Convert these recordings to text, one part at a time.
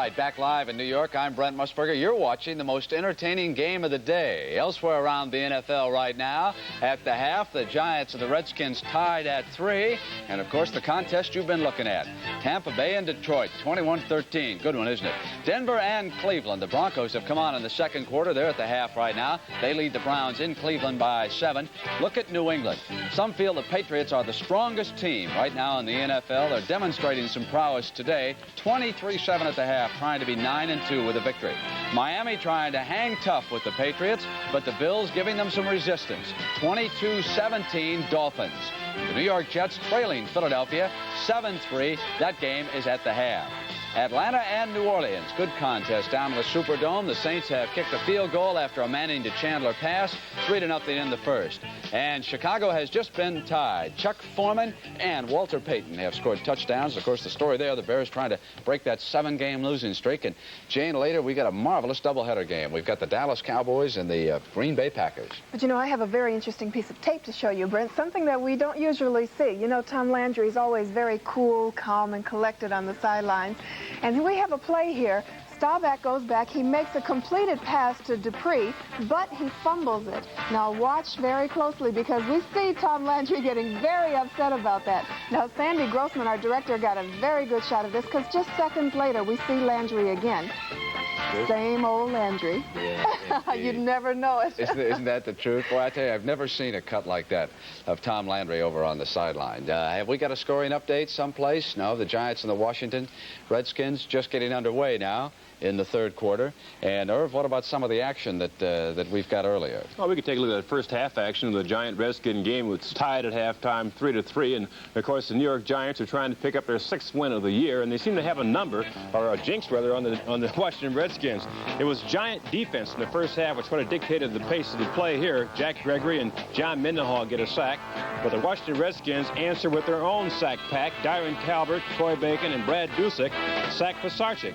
right, back live in New York. I'm Brent Musburger. You're watching the most entertaining game of the day. Elsewhere around the NFL right now, at the half, the Giants and the Redskins tied at 3. And, of course, the contest you've been looking at. Tampa Bay and Detroit, 21-13. Good one, isn't it? Denver and Cleveland. The Broncos have come on in the second quarter. They're at the half right now. They lead the Browns in Cleveland by 7. Look at New England. Some feel the Patriots are the strongest team right now in the NFL. They're demonstrating some prowess today. 23-7 at the half, trying to be 9-2 with a victory. Miami trying to hang tough with the Patriots, but the Bills giving them some resistance. 22-17 Dolphins. The New York Jets trailing Philadelphia 7-3. That game is at the half. Atlanta and New Orleans. Good contest down in the Superdome. The Saints have kicked a field goal after a Manning to Chandler pass. 3-0 in the first. And Chicago has just been tied. Chuck Foreman and Walter Payton have scored touchdowns. Of course, the story there, the Bears trying to break that 7-game losing streak. And, Jane, later we got a marvelous doubleheader game. We've got the Dallas Cowboys and the Green Bay Packers. But, you know, I have a very interesting piece of tape to show you, Brent, something that we don't usually see. You know, Tom Landry is always very cool, calm, and collected on the sidelines. And we have a play here. Staubach goes back. He makes a completed pass to Dupree, but he fumbles it. Now watch very closely because we see Tom Landry getting very upset about that. Now Sandy Grossman, our director, got a very good shot of this because just seconds later we see Landry again. Same old Landry. Yeah, you'd never know it. Isn't that the truth? Boy, I tell you, I've never seen a cut like that of Tom Landry over on the sideline. Have we got a scoring update someplace? No, the Giants and the Washington Redskins just getting underway now in the third quarter. And, Irv, what about some of the action that we've got earlier? Well, we could take a look at the first half action of the Giant-Redskin game. It was tied at halftime, 3-3. And, of course, the New York Giants are trying to pick up their 6th win of the year. And they seem to have a number, or a jinx, rather, on the Washington Redskins. It was Giant defense in the first half, which would have dictated the pace of the play here. Jack Gregory and John Mendenhall get a sack. But the Washington Redskins answer with their own sack pack. Dyron Talbert, Troy Bacon, and Brad Dusick sack Pisarcik.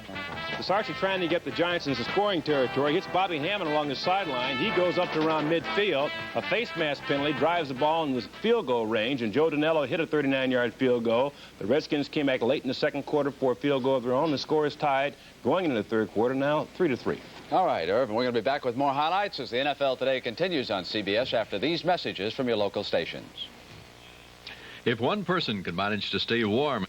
Pisarcik trying to get the Giants into scoring territory. Hits Bobby Hammond along the sideline. He goes up to around midfield. A face mask penalty drives the ball in the field goal range, and Joe Danello hit a 39-yard field goal. The Redskins came back late in the second quarter for a field goal of their own. The score is tied going into the third quarter now, 3-3. All right, Irv, and we're going to be back with more highlights as the NFL Today continues on CBS after these messages from your local stations. If one person can manage to stay warm.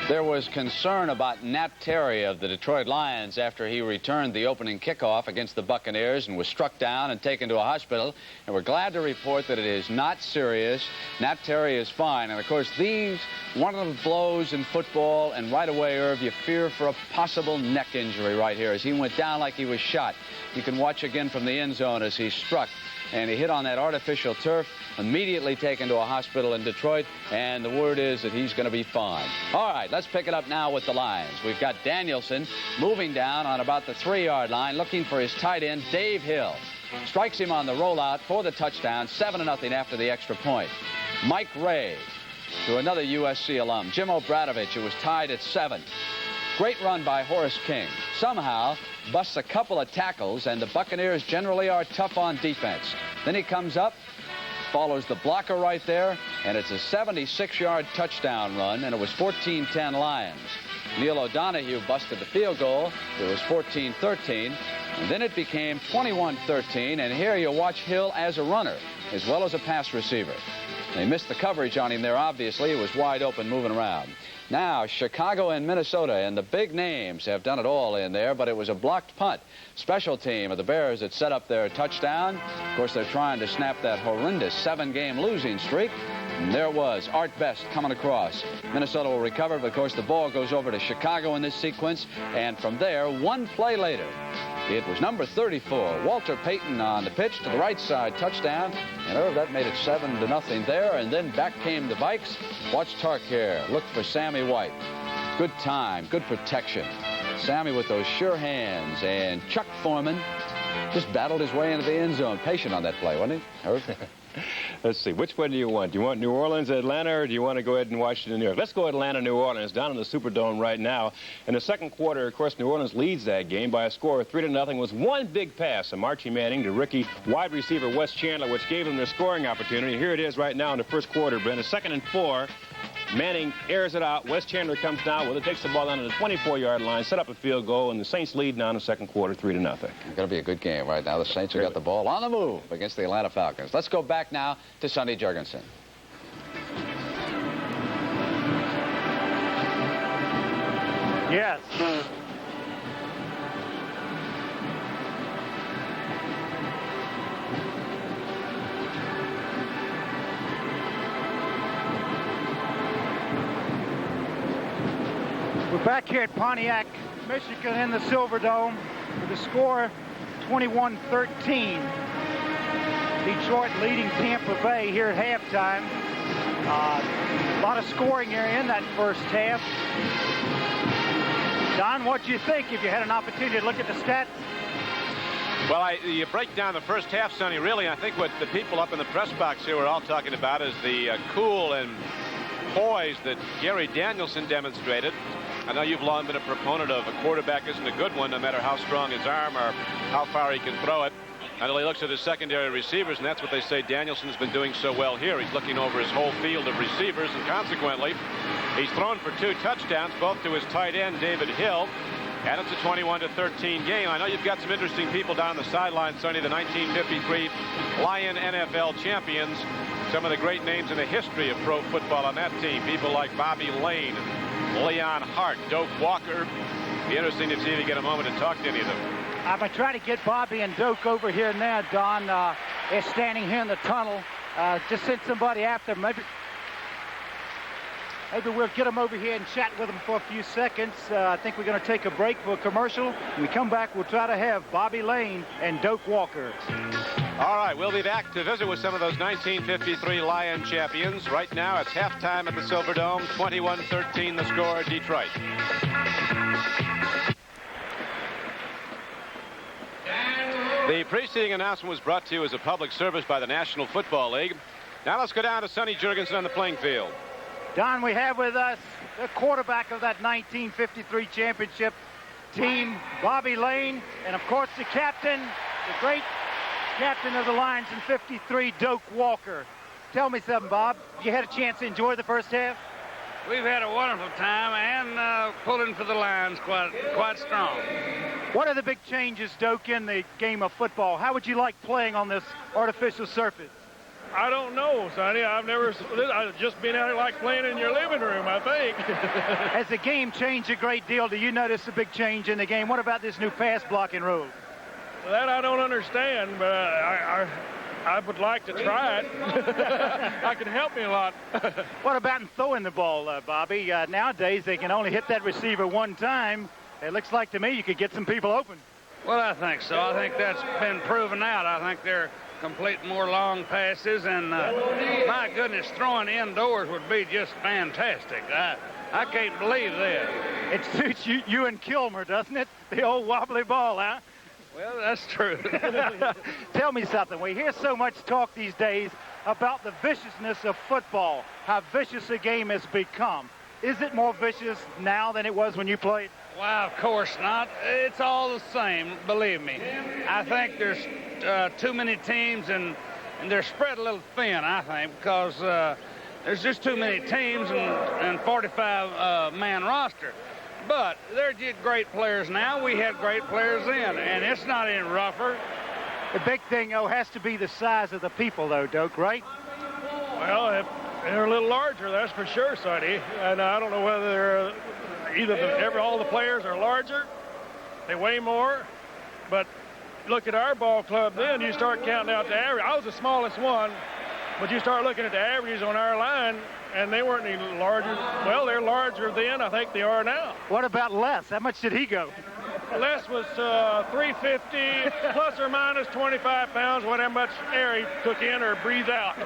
There was concern about Nat Terry of the Detroit Lions after he returned the opening kickoff against the Buccaneers and was struck down and taken to a hospital. And we're glad to report that it is not serious. Nat Terry is fine. And, of course, these one of the blows in football, and right away, Irv, you fear for a possible neck injury right here as he went down like he was shot. You can watch again from the end zone as he struck. And he hit on that artificial turf, immediately taken to a hospital in Detroit, and the word is that he's going to be fine. All right, let's pick it up now with the Lions. We've got Danielson moving down on about the 3-yard line, looking for his tight end, Dave Hill. Strikes him on the rollout for the touchdown, 7-0 after the extra point. Mike Ray to another USC alum, Jim Obradovich, who was tied at 7. Great run by Horace King. Somehow busts a couple of tackles, and the Buccaneers generally are tough on defense. Then he comes up, follows the blocker right there, and it's a 76-yard touchdown run, and it was 14-10 Lions. Neil O'Donoghue busted the field goal. It was 14-13, and then it became 21-13, and here you watch Hill as a runner as well as a pass receiver. They missed the coverage on him there, obviously. It was wide open moving around. Now, Chicago and Minnesota, and the big names have done it all in there, but it was a blocked punt. Special team of the Bears that set up their touchdown. Of course, they're trying to snap that horrendous 7-game losing streak. And there was Art Best coming across. Minnesota will recover, but of course the ball goes over to Chicago in this sequence. And from there, one play later, it was number 34, Walter Payton on the pitch to the right side, touchdown. And Irv, that made it 7-0 there. And then back came the Vikes. Watch Tark here. Looked for Sammy White. Good time, good protection. Sammy with those sure hands. And Chuck Foreman just battled his way into the end zone. Patient on that play, wasn't he, Irv? Let's see. Which one do you want? Do you want New Orleans, Atlanta, or do you want to go ahead and Washington, New York? Let's go Atlanta, New Orleans, down in the Superdome right now. In the second quarter, of course, New Orleans leads that game by a score of 3-0. With one big pass, a Archie Manning to rookie wide receiver Wes Chandler, which gave them their scoring opportunity. Here it is right now in the first quarter, Brent. A 2nd and 4. Manning airs it out. Wes Chandler comes down with it, takes the ball down to the 24-yard line, set up a field goal, and the Saints lead now in the second quarter, 3-0. It's going to be a good game right now. The Saints have got the ball on the move against the Atlanta Falcons. Let's go back now to Sonny Jurgensen. Yes. We're back here at Pontiac, Michigan in the Silverdome with the score 21-13. Detroit leading Tampa Bay here at halftime. A lot of scoring here in that first half. Don, what do you think if you had an opportunity to look at the stats? Well, you break down the first half, Sonny. Really, I think what the people up in the press box here were all talking about is the cool and poise that Gary Danielson demonstrated. I know you've long been a proponent of a quarterback isn't a good one, no matter how strong his arm or how far he can throw it. Until he looks at his secondary receivers, and that's what they say Danielson's been doing so well here. He's looking over his whole field of receivers, and consequently, he's thrown for 2 touchdowns, both to his tight end, David Hill, and it's a 21-13 game. I know you've got some interesting people down the sideline, Sonny, the 1953 Lion NFL champions. Some of the great names in the history of pro football on that team. People like Bobby Lane, Leon Hart, Doak Walker. Be interesting to see if you get a moment to talk to any of them. I'm going to try to get Bobby and Doak over here now. Don is standing here in the tunnel. Just send somebody after him. Maybe we'll get them over here and chat with them for a few seconds. I think we're going to take a break for a commercial. When we come back, we'll try to have Bobby Lane and Doak Walker. All right, we'll be back to visit with some of those 1953 Lion champions. Right now, it's halftime at the Silverdome. 21-13 the score, Detroit. The preceding announcement was brought to you as a public service by the National Football League. Now let's go down to Sonny Jurgensen on the playing field. Don, we have with us the quarterback of that 1953 championship team, Bobby Lane, and of course the captain, the great captain of the Lions in 53, Doak Walker. Tell me something, Bob. You had a chance to enjoy the first half? We've had a wonderful time and pulling for the Lions quite strong. What are the big changes, Doak, in the game of football? How would you like playing on this artificial surface? I don't know, Sonny. I've just been out here like playing in your living room, I think. Has the game changed a great deal? Do you notice a big change in the game? What about this new pass blocking rule? That I don't understand, but I would like to try it. I can help me a lot. What about in throwing the ball, Bobby? Nowadays, they can only hit that receiver one time. It looks like to me you could get some people open. Well, I think so. I think that's been proven out. I think they're completing more long passes, and my goodness, throwing indoors would be just fantastic. I can't believe that. It suits you and Kilmer, doesn't it? The old wobbly ball, huh? Well, that's true. Tell me something. We hear so much talk these days about the viciousness of football, how vicious a game has become. Is it more vicious now than it was when you played? Well, of course not. It's all the same, believe me. I think there's too many teams, and they're spread a little thin, I think, because there's just too many teams and 45-man roster. But they're just great players now. We had great players then, and it's not any rougher. The big thing, though, has to be the size of the people, though, Doak, right? Well, they're a little larger, that's for sure, Sonny. And I don't know whether they're either all the players are larger, they weigh more. But look at our ball club then, you start counting out the average. I was the smallest one, but you start looking at the averages on our line, and they weren't any larger. Well, they're larger then. I think they are now. What about Les? How much did he go? Les was 350 plus or minus 25 pounds, whatever much air he took in or breathed out.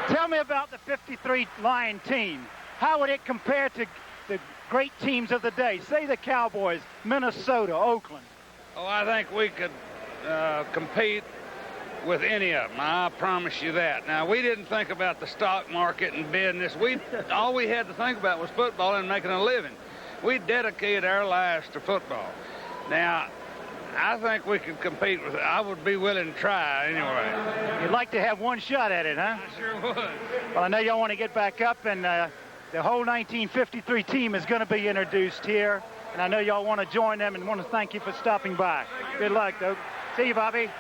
Tell me about the 53 Lion team. How would it compare to the great teams of the day? Say the Cowboys, Minnesota, Oakland. Oh, I think we could compete with any of them. I promise you that. Now, we didn't think about the stock market and business. All we had to think about was football and making a living. We dedicated our lives to football. Now, I think we could compete with it. I would be willing to try anyway. You'd like to have one shot at it, huh? I sure would. Well, I know y'all want to get back up and the whole 1953 team is going to be introduced here. And I know y'all want to join them and want to thank you for stopping by. Good luck, though. See you, Bobby.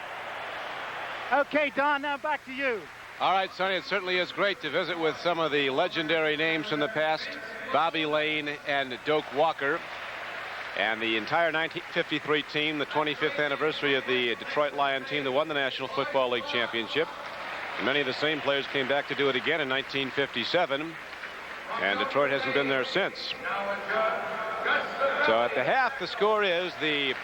Okay, Don, now back to you. All right, Sonny, it certainly is great to visit with some of the legendary names from the past, Bobby Lane and Doak Walker. And the entire 1953 team, the 25th anniversary of the Detroit Lion team that won the National Football League championship. And many of the same players came back to do it again in 1957. And Detroit hasn't been there since. So at the half, the score is the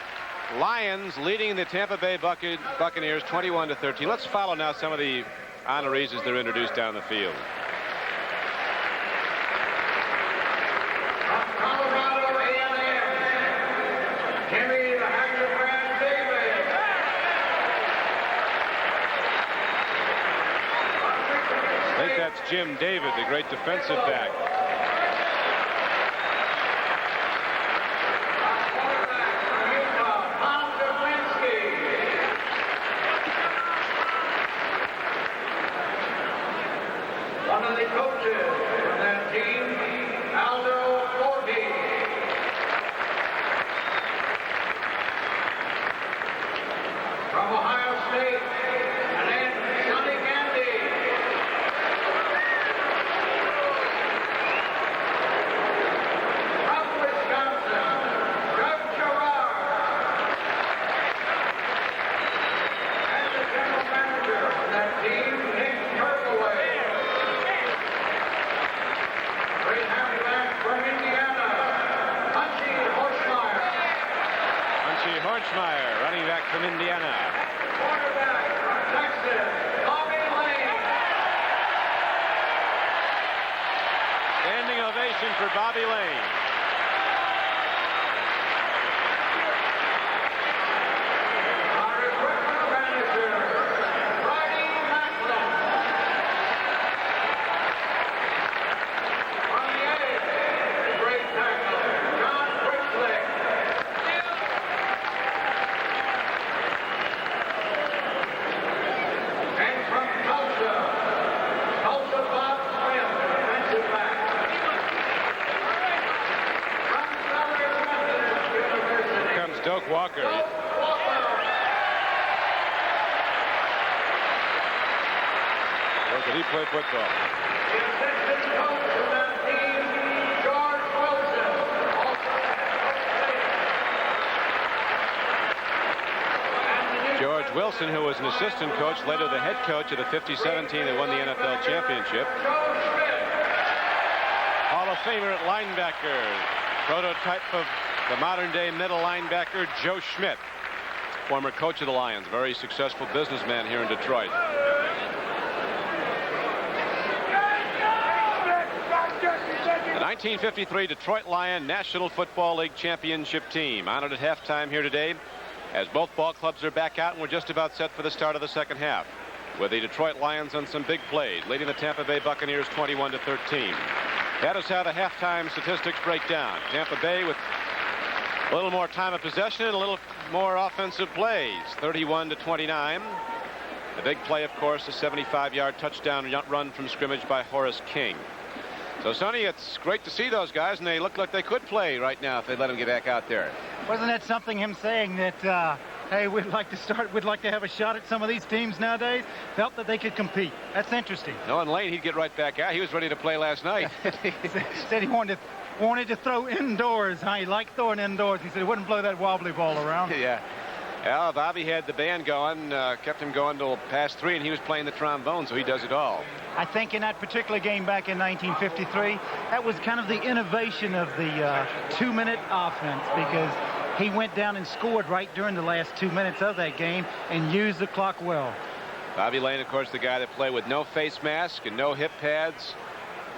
Lions leading the Tampa Bay Buccaneers 21-13. Let's follow now some of the honorees as they're introduced down the field. I think that's Jim David, the great defensive back. One of the coaches from that team, Aldo Forti. From Ohio State, and then Sonny Gandy. From Wisconsin, Doug Gerard. And the general manager of that team, Nick Turkaway. From Indiana, Hunchy Horschmeyer. Hunchy Horschmeyer, running back from Indiana. Quarterback from Texas, Bobby Lane. Standing ovation for Bobby Lane. Our equipment manager, Friday Macklin. On the edge, great tackler, John Bricklick. And from Tulsa, Bob Smith, defensive back. From Southern Methodist University. Here comes Doak Walker. Where did he play football? The assistant coach of that team, George Wilson, also at George Wilson, who was an assistant coach, later the head coach of the 57 team that won the NFL championship. Hall of Famer at linebacker, prototype of the modern-day middle linebacker, Joe Schmidt, former coach of the Lions, very successful businessman here in Detroit. The 1953 Detroit Lion National Football League championship team honored at halftime here today as both ball clubs are back out, and we're just about set for the start of the second half with the Detroit Lions on some big plays, leading the Tampa Bay Buccaneers 21-13. That is how the halftime statistics break down. Tampa Bay with a little more time of possession and a little more offensive plays, 31-29. The big play, of course, a 75-yard touchdown run from scrimmage by Horace King. So, Sonny, it's great to see those guys, and they look like they could play right now if they let them get back out there. Wasn't that something, him saying that, hey, we'd like to have a shot at some of these teams nowadays? Felt that they could compete. That's interesting. Knowing Lane, he'd get right back out. He was ready to play last night. Said he wanted to throw indoors. He liked throwing indoors. He said he wouldn't blow that wobbly ball around. Yeah. Well, Bobby had the band going, kept him going till past 3, and he was playing the trombone, so he does it all. I think in that particular game back in 1953, that was kind of the innovation of the 2-minute offense, because he went down and scored right during the last 2 minutes of that game and used the clock well. Bobby Lane, of course, the guy that played with no face mask and no hip pads,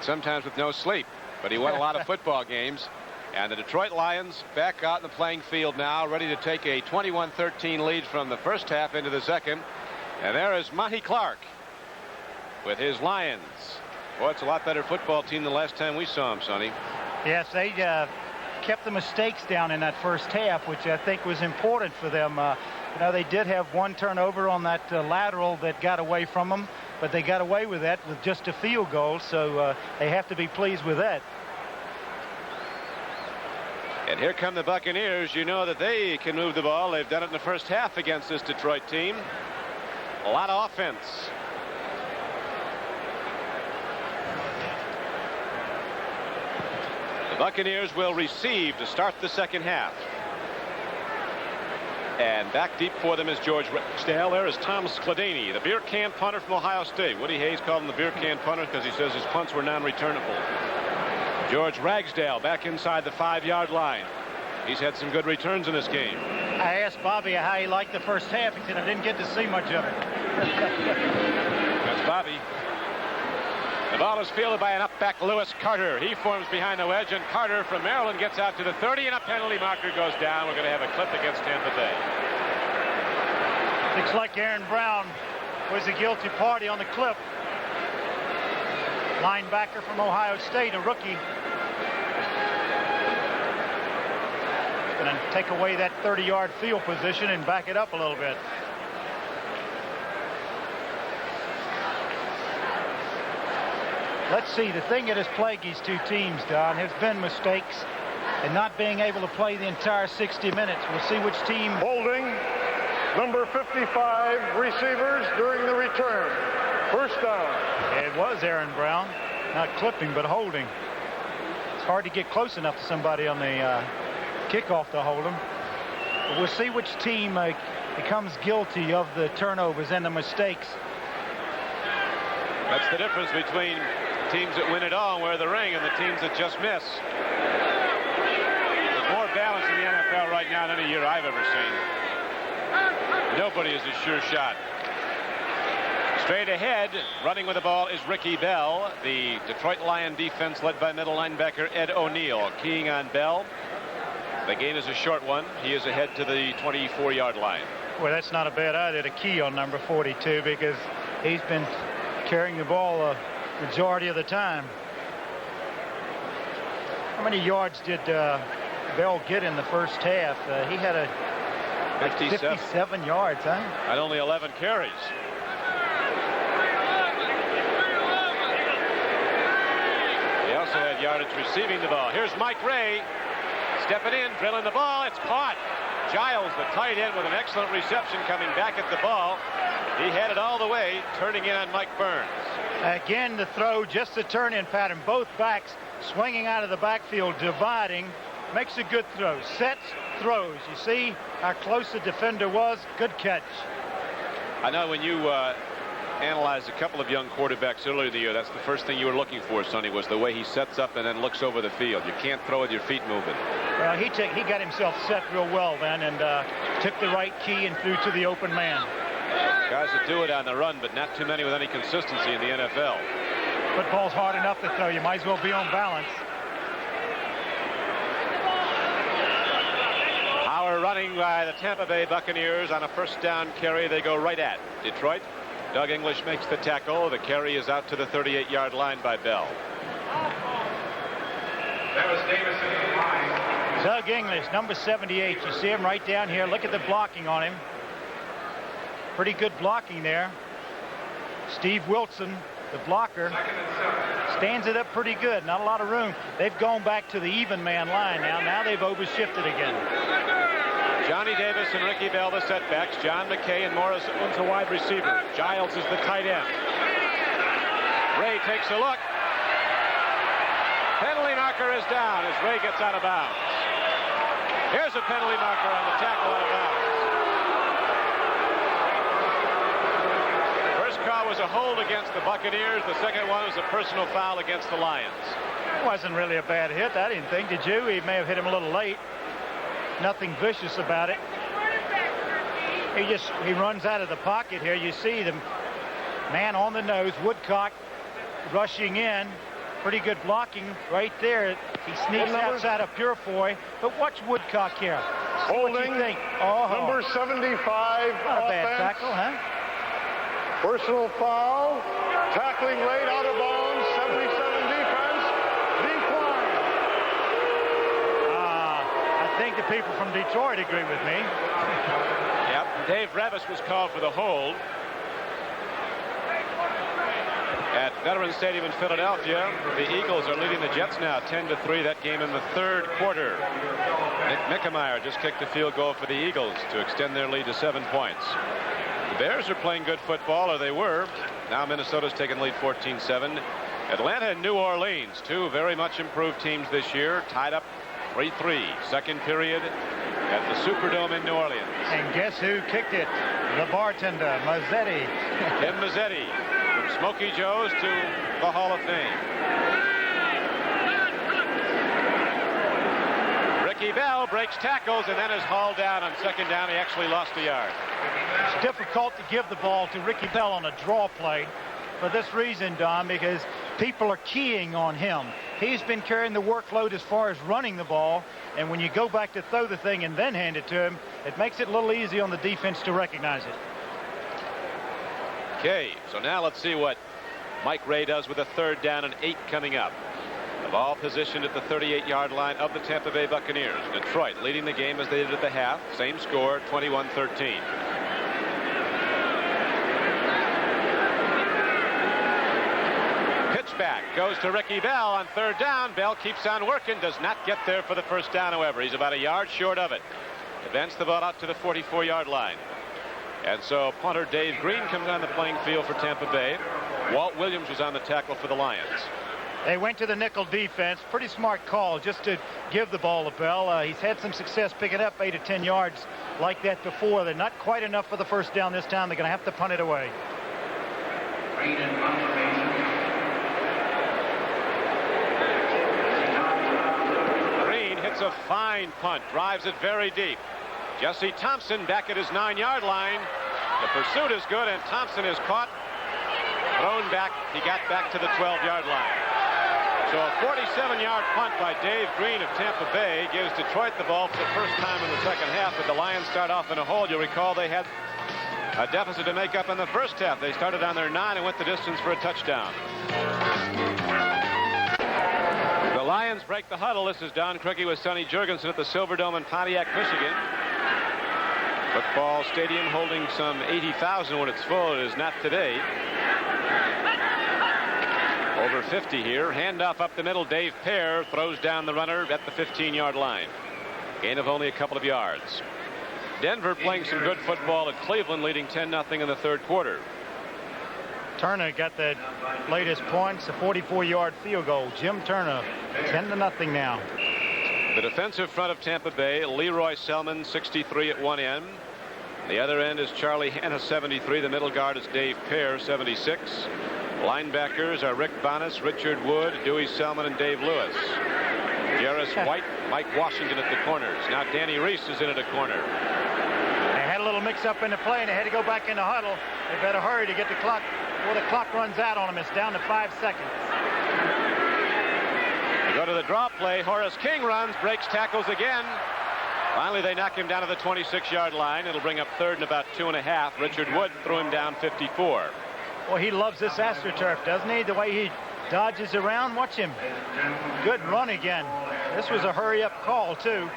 sometimes with no sleep, but he won a lot of football games. And the Detroit Lions back out in the playing field now, ready to take a 21-13 lead from the first half into the second. And there is Monty Clark with his Lions. Boy, it's a lot better football team than the last time we saw him, Sonny. Yes, they kept the mistakes down in that first half, which I think was important for them. They did have one turnover on that lateral that got away from them. but they got away with that with just a field goal, so they have to be pleased with that. And here come the Buccaneers. You know that they can move the ball. They've done it in the first half against this Detroit team. A lot of offense. The Buccaneers will receive to start the second half. And back deep for them is George Ragsdale. There is Tom Skladany, the beer can punter from Ohio State. Woody Hayes called him the beer can punter because he says his punts were non-returnable. George Ragsdale back inside the 5-yard line. He's had some good returns in this game. I asked Bobby how he liked the first half. He said, I didn't get to see much of it. That's Bobby. The ball is fielded by an up-back Lewis Carter. He forms behind the wedge, and Carter from Maryland gets out to the 30, and a penalty marker goes down. We're going to have a clip against Tampa Bay. Looks like Aaron Brown was a guilty party on the clip. Linebacker from Ohio State, a rookie. Going to take away that 30-yard field position and back it up a little bit. Let's see, the thing that has plagued these two teams, Don, has been mistakes and not being able to play the entire 60 minutes. We'll see which team. Holding, number 55, receivers during the return. First down. It was Aaron Brown, not clipping, but holding. It's hard to get close enough to somebody on the kickoff to hold him. But we'll see which team becomes guilty of the turnovers and the mistakes. That's the difference between teams that win it all and wear the ring and the teams that just miss. There's more balance in the NFL right now than any year I've ever seen. Nobody is a sure shot. Straight ahead, running with the ball is Ricky Bell. The Detroit Lion defense led by middle linebacker Ed O'Neill. Keying on Bell. The gain is a short one. He is ahead to the 24-yard line. Well, that's not a bad idea to key on number 42 because he's been carrying the ball a majority of the time. How many yards did Bell get in the first half? He had a 57 yards, huh? At only 11 carries. He also had yardage receiving the ball. Here's Mike Ray stepping in, drilling the ball. It's caught. Giles, the tight end, with an excellent reception coming back at the ball. He had it all the way, turning in on Mike Burns. Again, the throw, just the turn-in pattern. Both backs swinging out of the backfield, dividing. Makes a good throw. Sets, throws. You see how close the defender was. Good catch. I know when you analyzed a couple of young quarterbacks earlier in the year, that's the first thing you were looking for, Sonny, was the way he sets up and then looks over the field. You can't throw with your feet moving. Well, he got himself set real well then and took the right key and threw to the open man. Guys that do it on the run, but not too many with any consistency in the NFL. Football's hard enough to throw. You might as well be on balance. Power running by the Tampa Bay Buccaneers on a first down carry. They go right at Detroit. Doug English makes the tackle. The carry is out to the 38-yard line by Bell. That was Davison in line. Doug English, number 78. You see him right down here. Look at the blocking on him. Pretty good blocking there. Steve Wilson, the blocker, stands it up pretty good. Not a lot of room. They've gone back to the even man line now. Now they've overshifted again. Johnny Davis and Ricky Bell, the setbacks. John McKay and Morris owns a wide receiver. Giles is the tight end. Ray takes a look. Penalty marker is down as Ray gets out of bounds. Here's a penalty marker on the tackle out of bounds. First call was a hold against the Buccaneers. The second one was a personal foul against the Lions. It wasn't really a bad hit, I didn't think. Did you? He may have hit him a little late. Nothing vicious about it. He runs out of the pocket here. You see the man on the nose, Woodcock, rushing in. Pretty good blocking right there. He sneaks outside of Purefoy. But watch Woodcock here. Holding, what you think? Oh, number 75. Not a bad tackle, huh? Personal foul. Tackling late, out of bounds. 77 defense. Decline. I think the people from Detroit agree with me. Yep. Dave Revis was called for the hold. at Veterans Stadium in Philadelphia. The Eagles are leading the Jets now 10-3. That game in the third quarter. Nick Mickemeyer just kicked a field goal for the Eagles to extend their lead to 7 points. The Bears are playing good football, or they were. Now Minnesota's taken the lead 14-7. Atlanta and New Orleans, two very much improved teams this year, tied up 3-3. Second period at the Superdome in New Orleans. And guess who kicked it? The bartender, Mazzetti. Tim Mazzetti, from Smokey Joe's to the Hall of Fame. Ricky Bell breaks tackles and then is hauled down on second down. He actually lost a yard. It's difficult to give the ball to Ricky Bell on a draw play for this reason, Don, because people are keying on him. He's been carrying the workload as far as running the ball, and when you go back to throw the thing and then hand it to him, it makes it a little easy on the defense to recognize it. Okay, so now let's see what Mike Ray does with a 3rd down and 8 coming up. The ball positioned at the 38-yard line of the Tampa Bay Buccaneers. Detroit leading the game as they did at the half. Same score, 21-13. Back goes to Ricky Bell on 3rd down. Bell keeps on working, does not get there for the 1st down. However, he's about a yard short of it. Advance the ball out to the 44-yard line. And so punter Dave Green comes on the playing field for Tampa Bay. Walt Williams was on the tackle for the Lions. They went to the nickel defense. Pretty smart call just to give the ball to Bell. He's had some success picking up 8 to 10 yards like that before. They're not quite enough for the 1st down this time. They're going to have to punt it away. A fine punt, drives it very deep. Jesse Thompson back at his 9-yard line. The pursuit is good, and Thompson is caught, thrown back. He got back to the 12-yard line. So a 47-yard punt by Dave Green of Tampa Bay gives Detroit the ball for the first time in the second half. But the Lions start off in a hole. You'll recall they had a deficit to make up in the first half. They started on their 9 and went the distance for a touchdown. The Lions break the huddle. This is Don Criqui with Sonny Jurgensen at the Silverdome in Pontiac, Michigan. Football stadium holding some 80,000 when it's full. It is not today. Over 50 here. Handoff up the middle. Dave Pear throws down the runner at the 15-yard line. Gain of only a couple of yards. Denver playing some good football at Cleveland, leading 10-0 in the 3rd quarter. Turner got the latest points, a 44-yard field goal. Jim Turner, 10-0 now. The defensive front of Tampa Bay, Leroy Selman, 63 at one end. The other end is Charlie Hanna, 73. The middle guard is Dave Pear, 76. Linebackers are Rick Bonas, Richard Wood, Dewey Selman, and Dave Lewis. Jarris White, Mike Washington at the corners. Now Danny Reese is in at a corner. They had a little mix-up in the play, and they had to go back in the huddle. They better hurry to get the clock. Well, the clock runs out on them. It's down to 5 seconds. We go to the draw play. Horace King runs, breaks tackles again. Finally, they knock him down to the 26-yard line. It'll bring up 3rd and about 2.5. Richard Wood threw him down 54. Well, he loves this AstroTurf, doesn't he? The way he dodges around. Watch him. Good run again. This was a hurry-up call, too.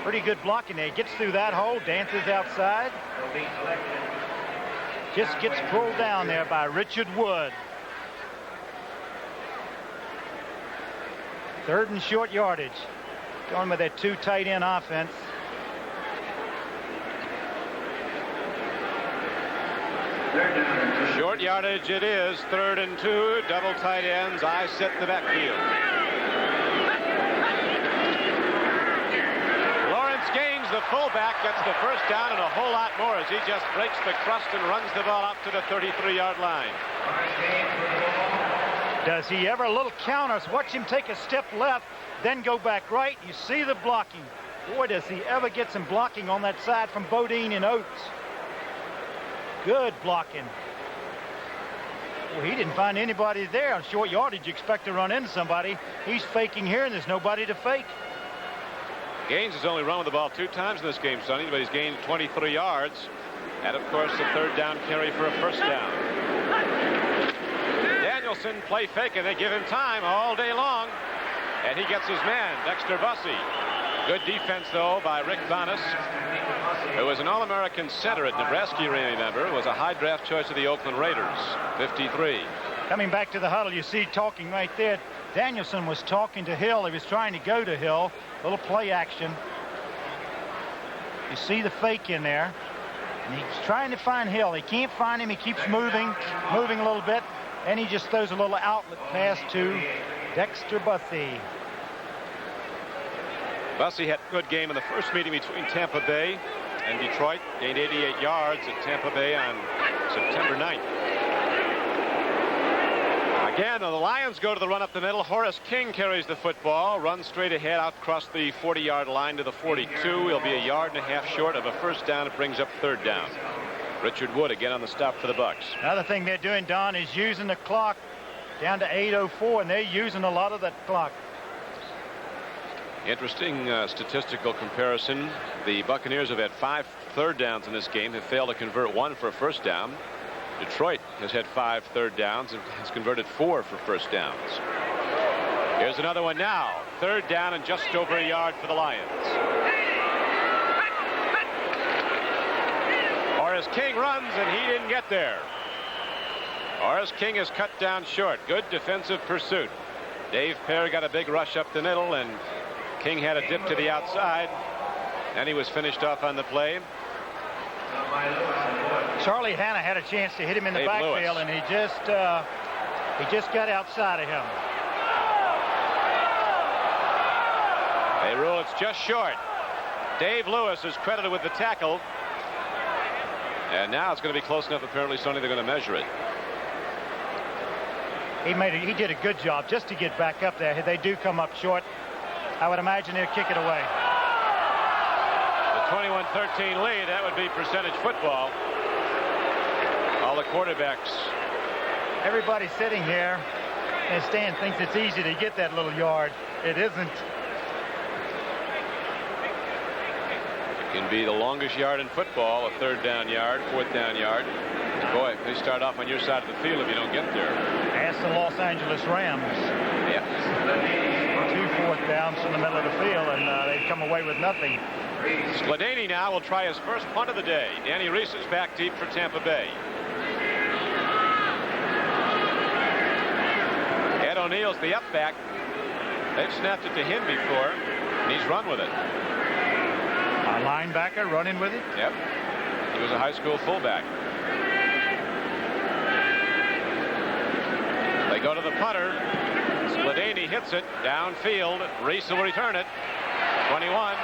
Pretty good blocking there. Gets through that hole, dances outside. Just gets pulled down there by Richard Wood. 3rd and short yardage. Going with that 2 tight end offense. Short yardage it is. 3rd and 2. Double tight ends. I set the backfield. Gaines, the fullback, gets the 1st down and a whole lot more as he just breaks the crust and runs the ball up to the 33-yard line. Does he ever a little counters? Watch him take a step left, then go back right. You see the blocking. Boy, does he ever get some blocking on that side from Bodine and Oates. Good blocking. Well, he didn't find anybody there. On short yardage, you expect to run into somebody. He's faking here, and there's nobody to fake. Gaines has only run with the ball 2 times in this game, Sonny, but he's gained 23 yards. And, of course, the 3rd down carry for a 1st down. Danielson play fake, and they give him time all day long. And he gets his man, Dexter Bussey. Good defense, though, by Rick Bonas, who was an All-American center at Nebraska, you remember, was a high draft choice of the Oakland Raiders, 53. Coming back to the huddle, you see talking right there. Danielson was talking to Hill. He was trying to go to Hill. A little play action. You see the fake in there. And he's trying to find Hill. He can't find him. He keeps moving a little bit. And he just throws a little outlet pass to Dexter Bussey. Bussey had a good game in the first meeting between Tampa Bay and Detroit. Gained 88 yards at Tampa Bay on September 9th. Again, the Lions go to the run up the middle. Horace King carries the football, runs straight ahead out across the 40-yard line to the 42. He'll be a yard and a half short of a first down. It brings up third down. Richard Wood again on the stop for the Bucs. Another thing they're doing, Don, is using the clock down to 8:04, and they're using a lot of that clock. Interesting statistical comparison. The Buccaneers have had 5 third downs in this game, have failed to convert 1 for a first down. Detroit has had 5 third downs and has converted 4 for first downs. Here's another one now. Third down and just over a yard for the Lions. Horace King runs and he didn't get there. Horace King is cut down short. Good defensive pursuit. Dave Pear got a big rush up the middle and King had a dip to the outside and he was finished off on the play. Charlie Hanna had a chance to hit him in the Dave backfield, Lewis. and he just got outside of him. They rule it's just short. Dave Lewis is credited with the tackle. And now it's going to be close enough, apparently, Sonny, they're going to measure it. He did a good job just to get back up there. If they do come up short, I would imagine they'll kick it away. The 21-13 lead, that would be percentage football. All the quarterbacks. Everybody sitting here and Stan thinks it's easy to get that little yard. It isn't. It can be the longest yard in football, a third down yard, fourth down yard. Boy, they start off on your side of the field if you don't get there. Ask the Los Angeles Rams. Yeah. 2 fourth downs from the middle of the field, and they've come away with nothing. Skladany now will try his first punt of the day. Danny Reese is back deep for Tampa Bay. Ed O'Neill's the up back. They've snapped it to him before, and he's run with it. A linebacker running with it? Yep. He was a high school fullback. They go to the punter. Skladany hits it downfield. Reese will return it. 21.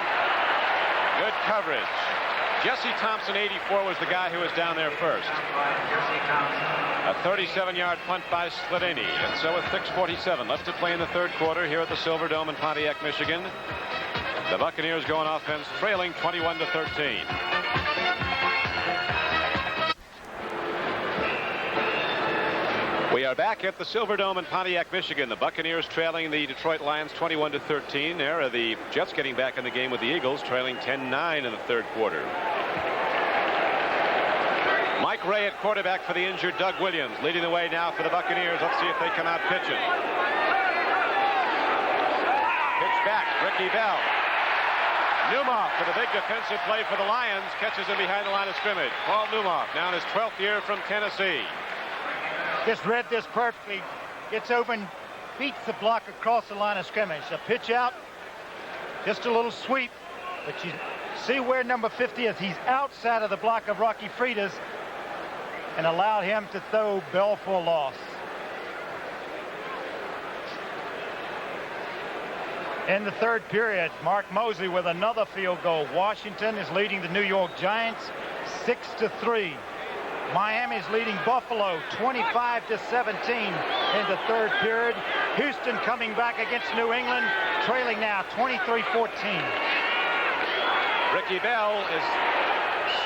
Good coverage. Jesse Thompson, 84, was the guy who was down there first. A 37-yard punt by Skladany. And so with 6:47 left to play in the third quarter here at the Silverdome in Pontiac, Michigan. The Buccaneers go on offense, trailing 21-13. We are back at the Silverdome in Pontiac, Michigan. The Buccaneers trailing the Detroit Lions 21-13. There are the Jets getting back in the game with the Eagles, trailing 10-9 in the third quarter. Mike Ray at quarterback for the injured Doug Williams, leading the way now for the Buccaneers. Let's see if they come out pitching. Pitch back, Ricky Bell. Newmoff for the big defensive play for the Lions, catches him behind the line of scrimmage. Paul Newmoff, now in his 12th year from Tennessee. Just read this perfectly. Gets open, beats the block across the line of scrimmage. A pitch out, just a little sweep. But you see where number 50 is. He's outside of the block of Rocky Freitas and allowed him to throw Bell for a loss. In the third period, Mark Moseley with another field goal. Washington is leading the New York Giants 6-3. Miami's leading Buffalo 25-17 in the third period. Houston coming back against New England, trailing now 23-14. Ricky Bell is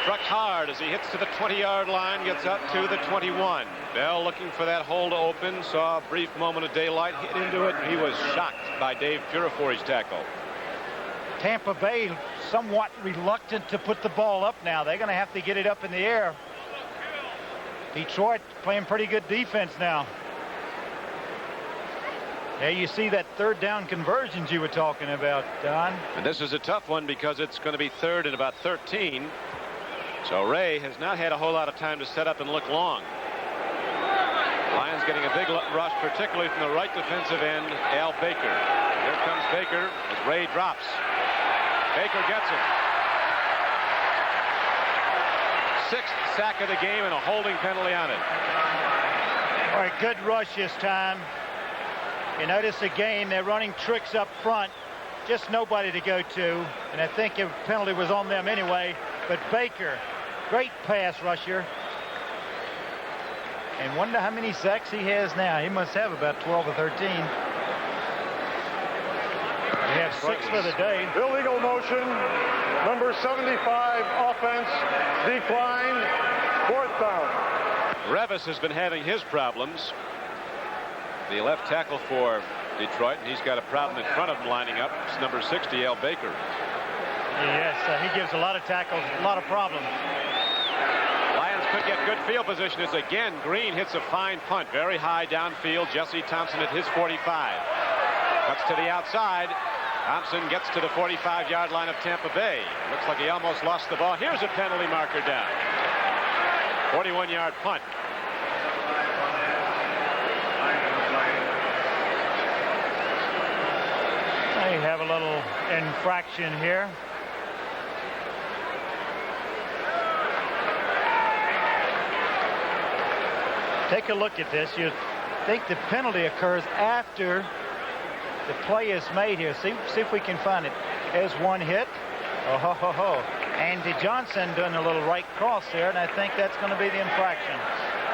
struck hard as he hits to the 20-yard line, gets up to the 21. Bell looking for that hole to open, saw a brief moment of daylight, hit into it, and he was shocked by Dave Purifoy's tackle. Tampa Bay somewhat reluctant to put the ball up now. They're going to have to get it up in the air. Detroit playing pretty good defense now. There you see that third down conversions you were talking about, Don. And this is a tough one because it's going to be third and about 13. So Ray has not had a whole lot of time to set up and look long. Lions getting a big rush, particularly from the right defensive end, Al Baker. Here comes Baker as Ray drops. Baker gets him. 6th sack of the game and a holding penalty on it. All right, good rush this time. You notice again, they're running tricks up front. Just nobody to go to. And I think a penalty was on them anyway. But Baker, great pass rusher. And wonder how many sacks he has now. He must have about 12 or 13. We have 6 for the day. Illegal motion. Number 75 offense declined. 4th down. Revis has been having his problems. The left tackle for Detroit, and he's got a problem in front of him lining up. It's number 60, Al Baker. Yes, he gives a lot of tackles, a lot of problems. Lions could get good field position as again Green hits a fine punt, very high downfield. Jesse Thompson at his 45. Cuts to the outside. Thompson gets to the 45-yard line of Tampa Bay. Looks like he almost lost the ball. Here's a penalty marker down. 41-yard punt. They have a little infraction here. Take a look at this. You think the penalty occurs after the play is made here. See if we can find it. There's one hit. Oh, ho, ho, ho. Andy Johnson doing a little right cross there, and I think that's going to be the infraction.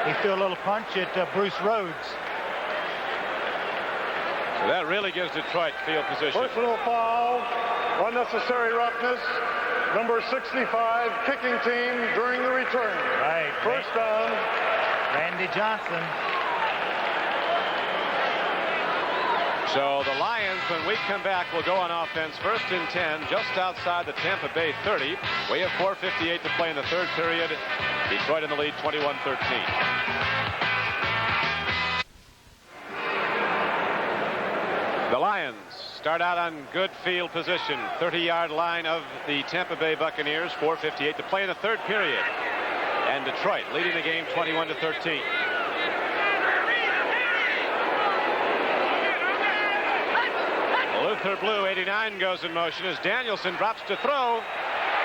He threw a little punch at Bruce Rhodes. So that really gives Detroit field position. Personal foul, unnecessary roughness. Number 65 kicking team during the return. Right. 1st down. Randy Johnson. So the Lions, when we come back, will go on offense. 1st and 10, just outside the Tampa Bay 30. We have 4:58 to play in the 3rd period. Detroit in the lead, 21-13. The Lions start out on good field position. 30-yard line of the Tampa Bay Buccaneers. 4:58 to play in the 3rd period. And Detroit leading the game 21-13. Luther Blue, 89, goes in motion as Danielson drops to throw.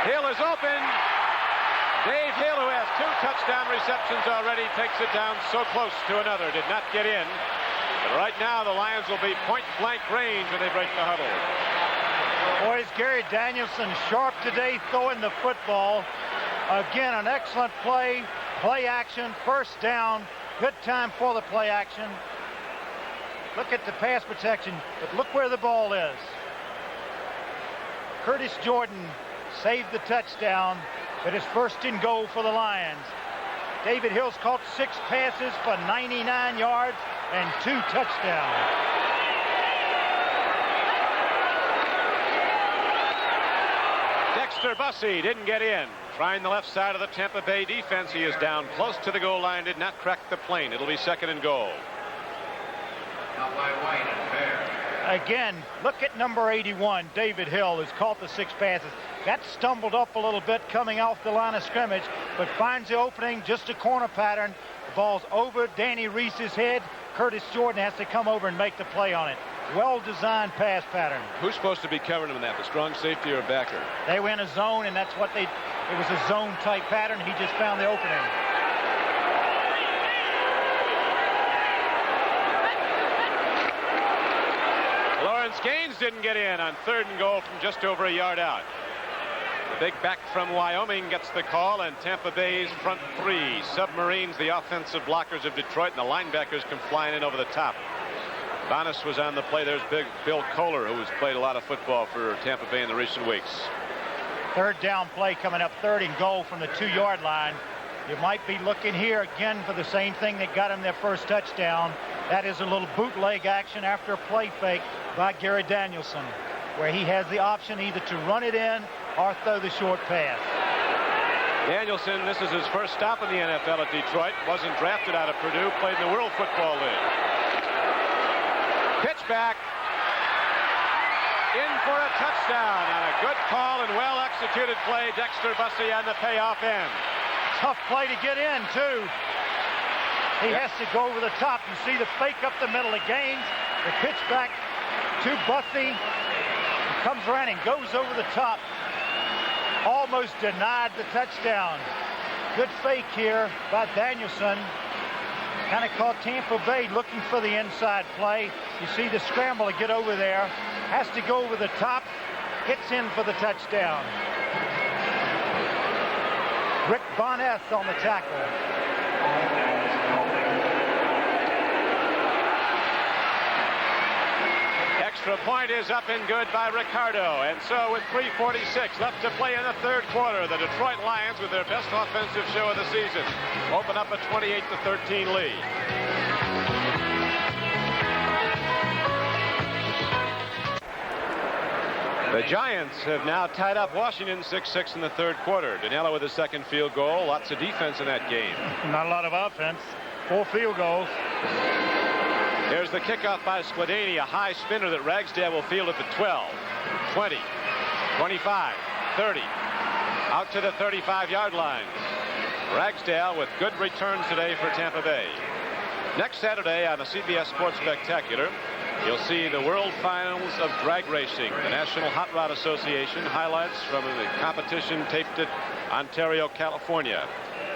Hill is open. Dave Hill, who has 2 touchdown receptions already, takes it down so close to another. Did not get in. But right now, the Lions will be point-blank range when they break the huddle. Boys, Gary Danielson sharp today throwing the football. Again, an excellent play. Play action, 1st down. Good time for the play action. Look at the pass protection, but look where the ball is. Curtis Jordan saved the touchdown, but it's 1st and goal for the Lions. David Hill's caught 6 passes for 99 yards and 2 touchdowns. Dexter Bussey didn't get in. Trying the left side of the Tampa Bay defense. He is down close to the goal line, did not crack the plane. It'll be 2nd and goal. Again, look at number 81, David Hill, has caught the 6 passes. Got stumbled up a little bit coming off the line of scrimmage, but finds the opening, just a corner pattern. The ball's over Danny Reese's head. Curtis Jordan has to come over and make the play on it. Well-designed pass pattern. Who's supposed to be covering him in that, the strong safety or backer? They were in a zone, and that's what it was a zone-type pattern. He just found the opening. Lawrence Gaines didn't get in on 3rd and goal from just over a yard out. The big back from Wyoming gets the call, and Tampa Bay's front 3 submarines the offensive blockers of Detroit, and the linebackers come flying in over the top. Bonas was on the play. There's big Bill Kohler, who has played a lot of football for Tampa Bay in the recent weeks. 3rd down play coming up, 3rd and goal from the 2-yard line. You might be looking here again for the same thing that got him their 1st touchdown. That is a little bootleg action after a play fake by Gary Danielson, where he has the option either to run it in or throw the short pass. Danielson, this is his 1st stop in the NFL at Detroit. Wasn't drafted out of Purdue, played in the World Football League. Pitch back. In for a touchdown on a good call and well-executed play. Dexter Bussey on the payoff end. Tough play to get in, too. He has to go over the top. You see the fake up the middle of Gaines. The pitch back to Bussey. He comes around and goes over the top. Almost denied the touchdown. Good fake here by Danielson. Kind of caught Tampa Bay looking for the inside play. You see the scramble to get over there. Has to go over the top. Hits in for the touchdown. Rick Boness on the tackle. Extra point is up and good by Ricardo. And so with 3:46 left to play in the third quarter, the Detroit Lions, with their best offensive show of the season, open up a 28-13 lead. The Giants have now tied up Washington 6-6 in the third quarter. Danilo with his second field goal. Lots of defense in that game. Not a lot of offense. 4 field goals. Here's the kickoff by Skladany, a high spinner that Ragsdale will field at the 12, 20, 25, 30, out to the 35-yard line. Ragsdale with good returns today for Tampa Bay. Next Saturday on the CBS Sports Spectacular, you'll see the World Finals of Drag Racing. The National Hot Rod Association highlights from the competition taped at Ontario, California.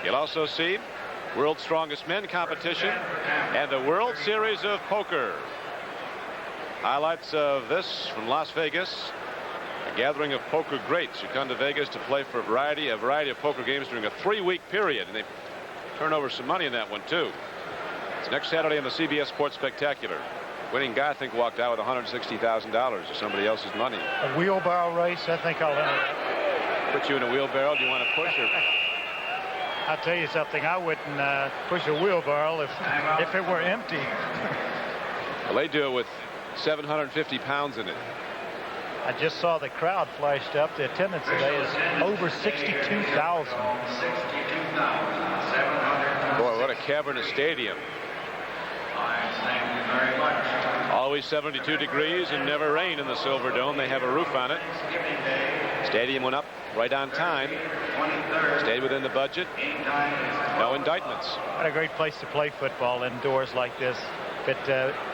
You'll also see World's Strongest Men competition and the World Series of Poker. Highlights of this from Las Vegas. A gathering of poker greats who come to Vegas to play for a variety of poker games during a 3-week period. And they turn over some money in that one, too. It's next Saturday on the CBS Sports Spectacular. Winning guy, I think, walked out with $160,000 or somebody else's money. A wheelbarrow race, I think I'll enter. Put you in a wheelbarrow. Do you want to push or? I'll tell you something. I wouldn't push a wheelbarrow if it were empty. Well, they do it with 750 pounds in it. I just saw the crowd flashed up. The attendance today is over 62,000. Boy, what a cavernous stadium. Always 72 degrees and never rain in the Silver Dome. They have a roof on it. Stadium went up right on time. Stayed within the budget. No indictments. What a great place to play football indoors like this. But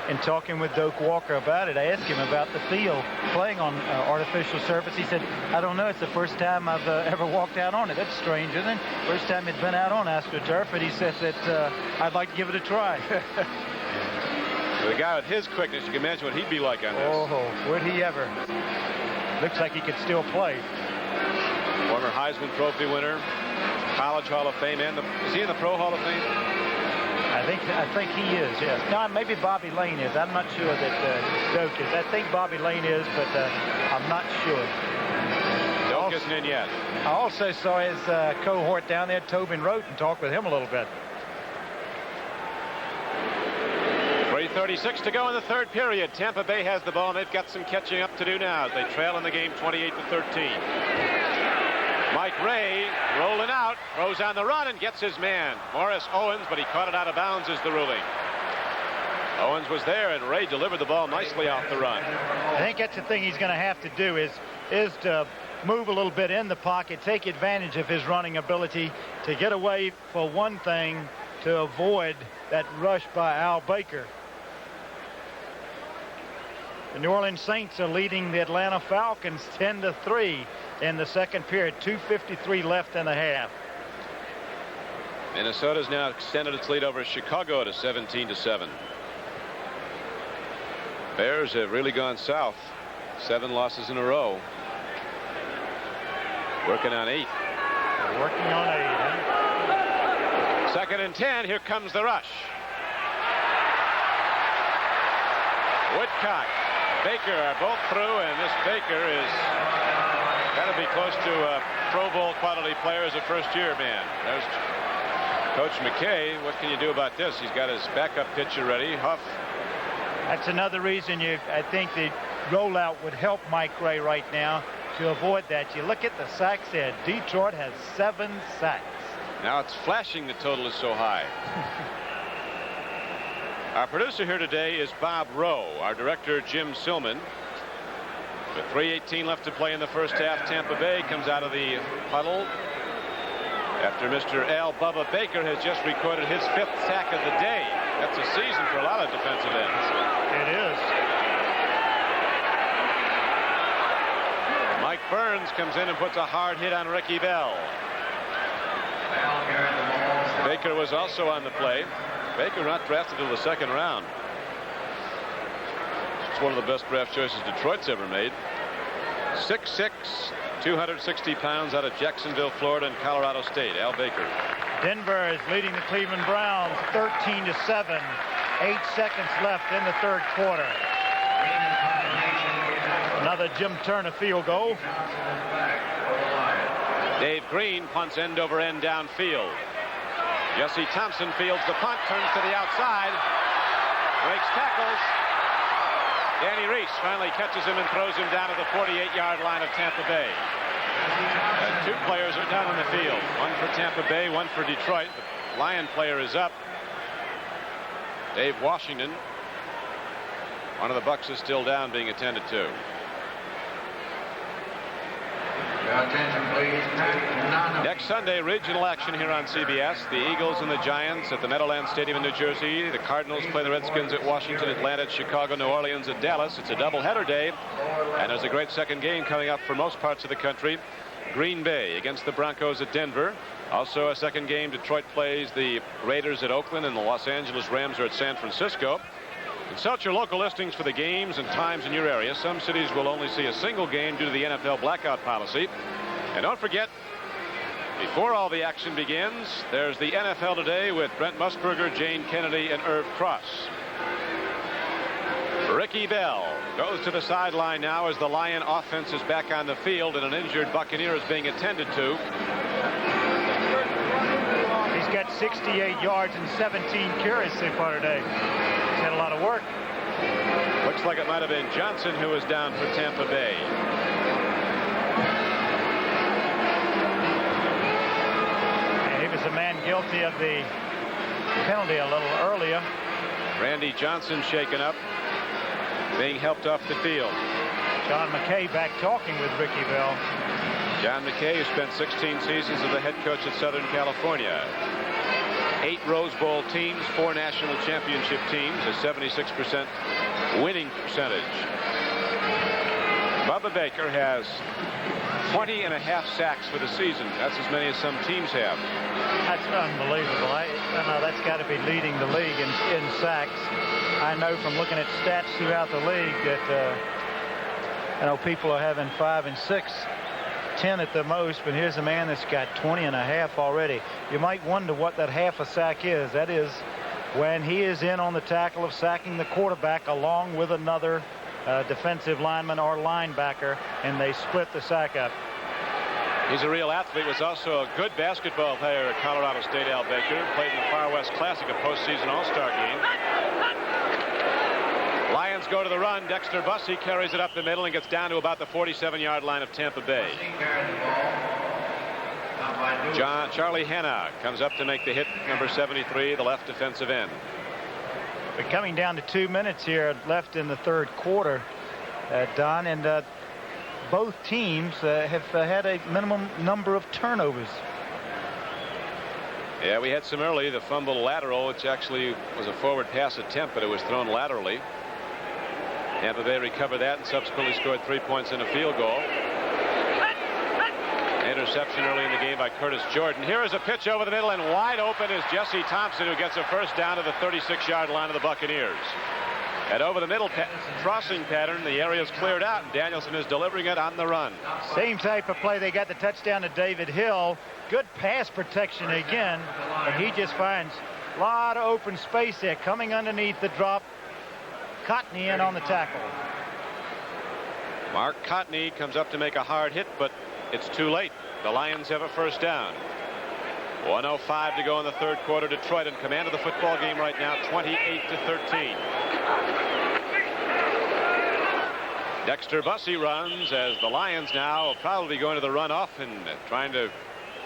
in talking with Doak Walker about it, I asked him about the field playing on artificial surface. He said, I don't know. It's the first time I've ever walked out on it. That's strange, isn't it? First time he'd been out on AstroTurf, and he said that I'd like to give it a try. The guy with his quickness, you can imagine what he'd be like on this. Oh, would he ever? Looks like he could still play. Former Heisman Trophy winner, College Hall of Fame, and is he in the Pro Hall of Fame? I think he is, yes. No, maybe Bobby Lane is. I'm not sure that Doak is. I think Bobby Lane is, but I'm not sure. Doak isn't in yet. I also saw his cohort down there, Tobin Rote, and talked with him a little bit. 3:36 to go in the third period. Tampa Bay has the ball, and they've got some catching up to do now as they trail in the game 28-13. Mike Ray rolling out, throws on the run and gets his man, Morris Owens, but he caught it out of bounds is the ruling. Owens was there, and Ray delivered the ball nicely off the run. I think that's the thing he's going to have to do is to move a little bit in the pocket, take advantage of his running ability to get away, for one thing, to avoid that rush by Al Baker. The New Orleans Saints are leading the Atlanta Falcons 10-3 in the second period. 2:53 left in the half. Minnesota's now extended its lead over Chicago to 17-7. Bears have really gone south. 7 losses in a row. Working on 8. Working on 8. Huh? Second and 10. Here comes the rush. Woodcock, Baker are both through, and this Baker is got to be close to a Pro Bowl quality player as a first-year man. There's Coach McKay. What can you do about this? He's got his backup pitcher ready. Huff. That's another reason I think the rollout would help Mike Ray right now to avoid that. You look at the sacks there. Detroit has 7 sacks. Now it's flashing the total is so high. Our producer here today is Bob Rowe. Our director, Jim Silman. With 3:18 left to play in the first half, Tampa Bay comes out of the huddle after Mr. Al Bubba Baker has just recorded his 5th sack of the day. That's a season for a lot of defensive ends. It is. Mike Burns comes in and puts a hard hit on Ricky Bell. Baker was also on the play. Baker not drafted till the 2nd round. It's one of the best draft choices Detroit's ever made. 6'6", 260 pounds, out of Jacksonville, Florida, and Colorado State. Al Baker. Denver is leading the Cleveland Browns 13-7. 8 seconds left in the 3rd quarter. Another Jim Turner field goal. Dave Green punts end over end downfield. Jesse Thompson fields the punt, turns to the outside, breaks tackles. Danny Reese finally catches him and throws him down to the 48-yard line of Tampa Bay. And 2 players are down on the field. One for Tampa Bay, one for Detroit. The Lion player is up. Dave Washington. One of the Bucks is still down, being attended to. Next Sunday, regional action here on CBS. The Eagles and the Giants at the Meadowlands Stadium in New Jersey. The Cardinals play the Redskins at Washington, Atlanta at Chicago, New Orleans at Dallas. It's a doubleheader day, and there's a great second game coming up for most parts of the country. Green Bay against the Broncos at Denver. Also a second game. Detroit plays the Raiders at Oakland, and the Los Angeles Rams are at San Francisco. Consult your local listings for the games and times in your area. Some cities will only see a single game due to the NFL blackout policy. And don't forget, before all the action begins, there's the NFL Today with Brent Musburger, Jane Kennedy, and Irv Cross. Ricky Bell goes to the sideline now as the Lion offense is back on the field, and an injured Buccaneer is being attended to. He's got 68 yards and 17 carries so far today. He's had a lot of work. Looks like it might have been Johnson who was down for Tampa Bay. And he was the man guilty of the penalty a little earlier. Randy Johnson shaken up, being helped off the field. John McKay back talking with Ricky Bell. John McKay, who spent 16 seasons as the head coach at Southern California. 8 Rose Bowl teams, 4 national championship teams, a 76% winning percentage. Bubba Baker has 20.5 sacks for the season. That's as many as some teams have. That's unbelievable. I know that's got to be leading the league in sacks. I know from looking at stats throughout the league that people are having 5 and 6, 10 at the most, but here's a man that's got 20.5 already. You might wonder what that half a sack is. That is when he is in on the tackle of sacking the quarterback along with another defensive lineman or linebacker, and they split the sack up. He's a real athlete. Was also a good basketball player at Colorado State. Al Baker played in the Far West Classic, a postseason all-star game. Lions go to the run. Dexter Bussey carries it up the middle and gets down to about the 47-yard line of Tampa Bay. Charlie Hanna comes up to make the hit, number 73, the left defensive end. We're coming down to 2 minutes here left in the 3rd quarter, Don, and both teams have had a minimum number of turnovers. Yeah, we had some early. The fumble lateral, which actually was a forward pass attempt, but it was thrown laterally. Tampa Bay recovered that and subsequently scored 3 points in a field goal. Interception early in the game by Curtis Jordan. Here is a pitch over the middle, and wide open is Jesse Thompson, who gets a first down to the 36-yard line of the Buccaneers. And over the middle crossing pattern, the area is cleared out, and Danielson is delivering it on the run. Same type of play. They got the touchdown to David Hill. Good pass protection again, and he just finds a lot of open space there. Coming underneath the drop, Cotney in on the tackle. Mark Cotney comes up to make a hard hit, but it's too late. The Lions have a first down. 1:05 to go in the 3rd quarter. Detroit in command of the football game right now, 28-13. Dexter Bussey runs as the Lions now will probably going to the runoff and trying to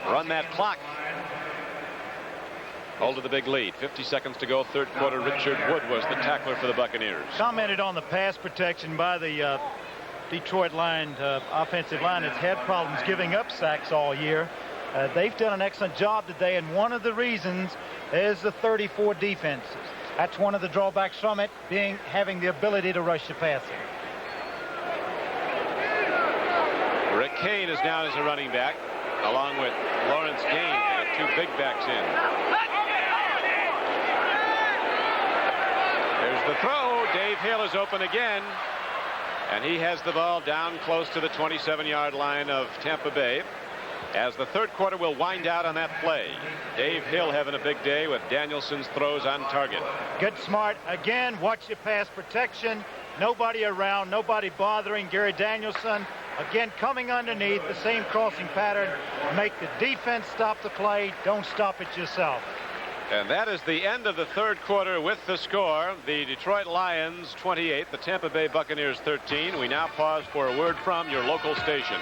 run that clock. Hold to the big lead. 50 seconds to go, 3rd quarter. Richard Wood was the tackler for the Buccaneers. Commented on the pass protection by the Detroit line, offensive line. It's had problems giving up sacks all year. They've done an excellent job today, and one of the reasons is the 34 defense. That's one of the drawbacks from it, having the ability to rush the passer. Rick Kane is down as a running back, along with Lawrence Gaines. They got two big backs in. There's the throw. Dave Hill is open again, and he has the ball down close to the 27-yard line of Tampa Bay, as the third quarter will wind out on that play. Dave Hill having a big day with Danielson's throws on target. Good smart. Again, watch your pass protection. Nobody around, nobody bothering Gary Danielson. Again, coming underneath, the same crossing pattern. Make the defense stop the play. Don't stop it yourself. And that is the end of the third quarter with the score. The Detroit Lions 28, the Tampa Bay Buccaneers 13. We now pause for a word from your local station.